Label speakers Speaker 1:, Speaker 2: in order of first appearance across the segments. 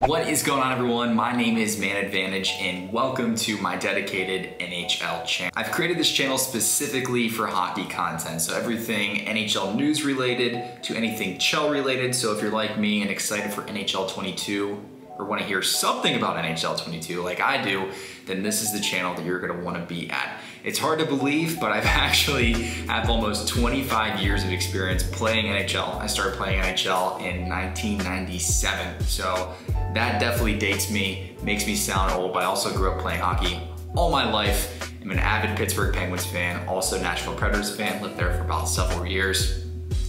Speaker 1: What is going on, everyone? My name is Man Advantage and welcome to my dedicated NHL channel. I've created this channel specifically for hockey content, so everything NHL news related to anything chel related. So if you're like me and excited for NHL 22 or want to hear something about NHL 22 like I do, then this is the channel that you're going to want to be at. It's hard to believe, but I've actually have almost 25 years of experience playing NHL. I started playing NHL in 1997, so that definitely dates me, makes me sound old, but I also grew up playing hockey all my life. I'm an avid Pittsburgh Penguins fan, also Nashville Predators fan, lived there for about several years.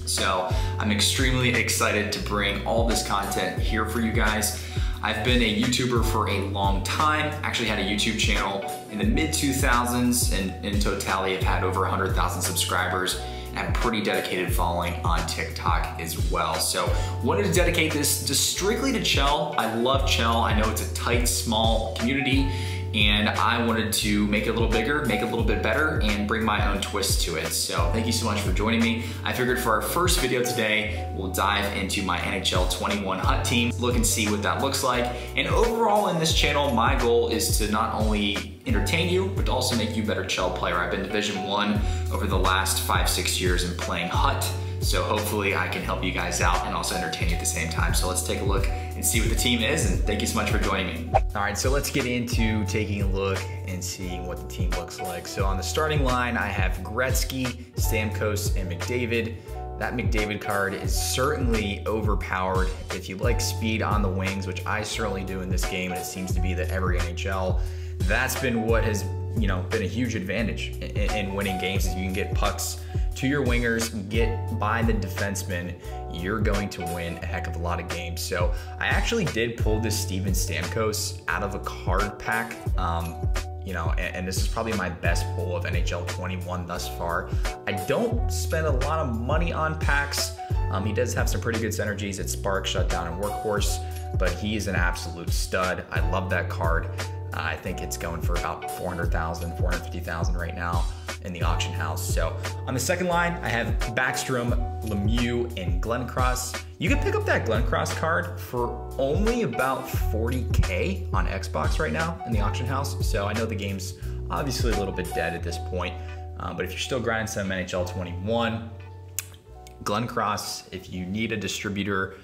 Speaker 1: So I'm extremely excited to bring all this content here for you guys. I've been a YouTuber for a long time, actually had a YouTube channel in the mid-2000s, and in totality I've had over 100,000 subscribers and a pretty dedicated following on TikTok as well. So wanted to dedicate this just strictly to chel. I love chel. I know it's a tight, small community, and I wanted to make it a little bigger, make it a little bit better, and bring my own twist to it. So thank you so much for joining me. I figured for our first video today, we'll dive into my NHL 21 HUT team, look and see what that looks like. And overall in this channel, my goal is to not only entertain you, but to also make you a better chel player. I've been Division 1 over the last 5-6 years in playing HUT. So hopefully I can help you guys out and also entertain you at the same time. So let's take a look and see what the team is, and thank you so much for joining me. All right, so let's get into taking a look and seeing what the team looks like. So on the starting line, I have Gretzky, Stamkos, and McDavid. That McDavid card is certainly overpowered. If you like speed on the wings, which I certainly do in this game, and it seems to be that every NHL, that's been what has been a huge advantage in winning games, is you can get pucks to your wingers, get by the defenseman, you're going to win a heck of a lot of games. So I actually did pull this Steven Stamkos out of a card pack, and this is probably my best pull of NHL 21 thus far. I don't spend a lot of money on packs. He does have some pretty good synergies at Spark, Shutdown, and Workhorse, but he is an absolute stud. I love that card. I think it's going for about 400,000, 450,000 right now in the auction house. So on the second line, I have Backstrom, Lemieux, and Glenncross. You can pick up that Glenncross card for only about 40K on Xbox right now in the auction house. So I know the game's obviously a little bit dead at this point, but if you're still grinding some NHL 21, Glenncross, if you need a distributor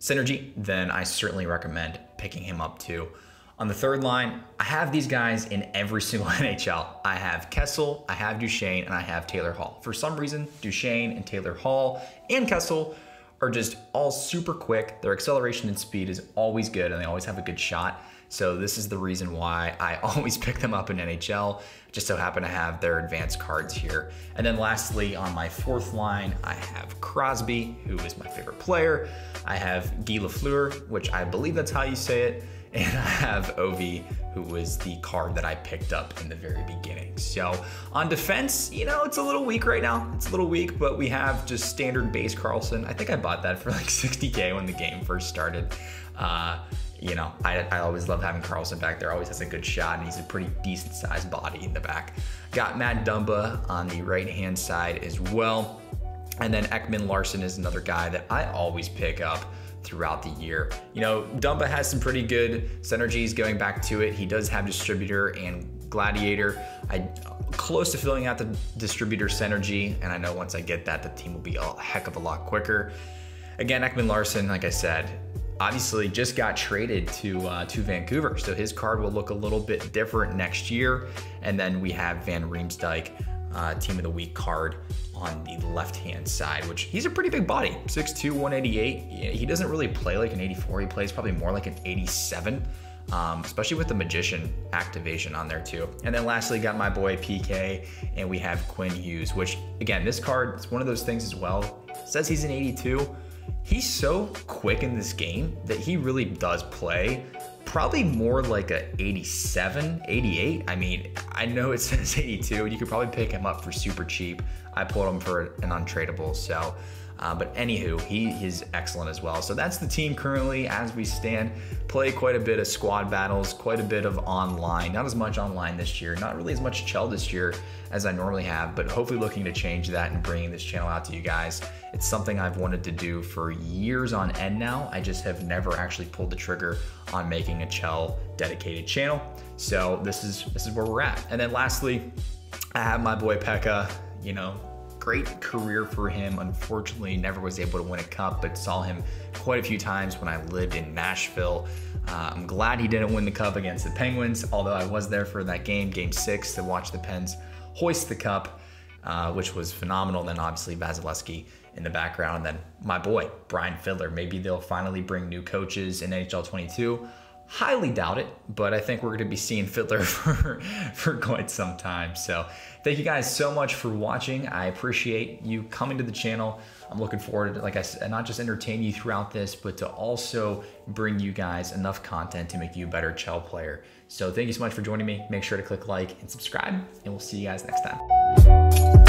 Speaker 1: synergy, then I certainly recommend picking him up too. On the third line, I have these guys in every single NHL. I have Kessel, I have Duchesne, and I have Taylor Hall. For some reason, Duchesne and Taylor Hall and Kessel are just all super quick. Their acceleration and speed is always good, and they always have a good shot. So this is the reason why I always pick them up in NHL. Just so happen to have their advanced cards here. And then lastly, on my fourth line, I have Crosby, who is my favorite player. I have Guy Lafleur, which I believe that's how you say it. And I have Ovi, who was the card that I picked up in the very beginning. So on defense, it's a little weak right now. It's a little weak, but we have just standard base Carlson. I think I bought that for like 60K when the game first started. I always love having Carlson back there. Always has a good shot, and he's a pretty decent sized body in the back. Got Matt Dumba on the right-hand side as well. And then Ekman Larson is another guy that I always pick up throughout the year. Dumba has some pretty good synergies going back to it. He does have distributor and gladiator. I'm close to filling out the distributor synergy, and I know once I get that, the team will be a heck of a lot quicker. Again, Ekman Larson, like I said, obviously just got traded to Vancouver, so his card will look a little bit different next year. And then we have Van Riemsdyk, Team of the Week card on the left-hand side, which he's a pretty big body, 6'2", 188. He doesn't really play like an 84. He plays probably more like an 87, especially with the Magician activation on there too. And then lastly, got my boy PK, and we have Quinn Hughes, which again, this card is one of those things as well. It says he's an 82. He's so quick in this game that he really does play probably more like a 87, 88. I mean, I know it says 82, and you could probably pick him up for super cheap. I pulled him for an untradeable, so But anywho, he is excellent as well. So that's the team currently as we stand. Play quite a bit of squad battles, quite a bit of online. Not as much online this year, not really as much chel this year as I normally have, but hopefully looking to change that and bringing this channel out to you guys. It's something I've wanted to do for years on end now. I just have never actually pulled the trigger on making a chel dedicated channel. So this is where we're at. And then lastly, I have my boy Pekka, you know, great career for him. Unfortunately, never was able to win a cup, but saw him quite a few times when I lived in Nashville. I'm glad he didn't win the cup against the Penguins, although I was there for that game, game 6, to watch the Pens hoist the cup, which was phenomenal. And then obviously Vasilevsky in the background. And then my boy, Brian Fiddler. Maybe they'll finally bring new coaches in NHL 22. Highly doubt it, but I think we're going to be seeing Fiddler for quite some time. So thank you guys so much for watching. I appreciate you coming to the channel. I'm looking forward to, like I said, not just entertain you throughout this, but to also bring you guys enough content to make you a better chel player. So thank you so much for joining me. Make sure to click like and subscribe, and we'll see you guys next time.